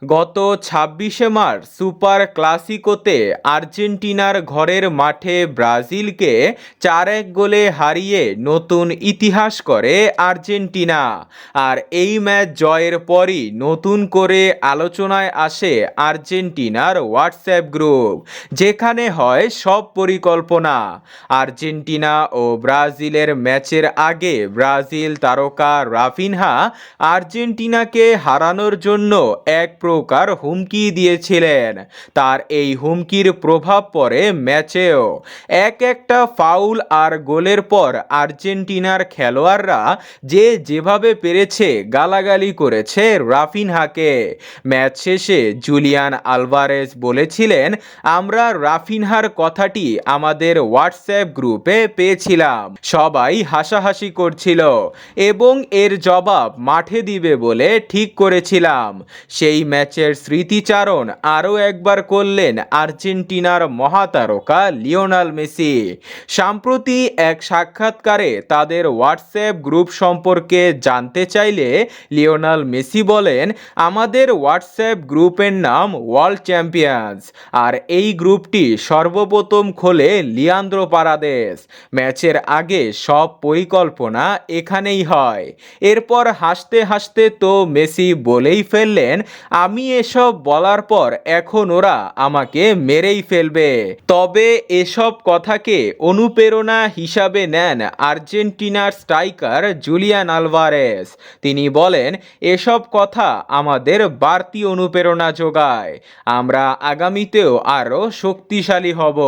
গত ২৬শে March super ক্লাসিকোতে আর্জেন্টিনার ঘরের মাঠে ব্রাজিলকে ৪-১ গোলে হারিয়ে নতুন ইতিহাস করে আর্জেন্টিনা। আর এই ম্যাচ জয়ের পরই নতুন করে আলোচনায় আসে আর্জেন্টিনার হোয়াটসঅ্যাপ গ্রুপ, যেখানে হয় সব পরিকল্পনা। আর্জেন্টিনা ও ব্রাজিলের ম্যাচের আগে ব্রাজিল তারকা রাফিনহা আর্জেন্টিনাকে হারানোর জন্য এক প্রকার হুমকি দিয়েছিলেন। তার এই হুমকির প্রভাব পড়ে ম্যাচেও। একটা ফাউল আর গোলের পর আর্জেন্টিনার খেলোয়াড়রা যেভাবে পেরেছে গালাগালি করেছে রাফিনহাকে। ম্যাচ শেষে জুলিয়ান আলভারেজ বলেছিলেন, আমরা রাফিনহার কথাটি আমাদের হোয়াটসঅ্যাপ গ্রুপে পেয়েছিলাম, সবাই হাসাহাসি করছিল এবং এর জবাব মাঠে দিবে বলে ঠিক করেছিলাম। সেই ম্যাচের স্মৃতিচারণ আরও একবার করলেন আর্জেন্টিনার মহাতারকা লিওনেল মেসি। সম্প্রতি এক সাক্ষাৎকারে তাদের হোয়াটসঅ্যাপ গ্রুপ সম্পর্কে জানতে চাইলে লিওনেল মেসি বলেন, আমাদের হোয়াটসঅ্যাপ গ্রুপের নাম ওয়ার্ল্ড চ্যাম্পিয়ন্স, আর এই গ্রুপটি সর্বপ্রথম খোলে লিয়ান্দ্রো পারাদেস। ম্যাচের আগে সব পরিকল্পনা এখানেই হয়। এরপর হাসতে হাসতে তো মেসি বলেই ফেললেন, আমি এসব বলার পর এখন ওরা আমাকে মেরেই ফেলবে। তবে এসব কথাকে অনুপ্রেরণা হিসাবে নেন আর্জেন্টিনার স্ট্রাইকার জুলিয়ান আলভারেজ। তিনি বলেন, এসব কথা আমাদের বাড়তি অনুপ্রেরণা যোগায়, আমরা আগামীতেও আরও শক্তিশালী হব।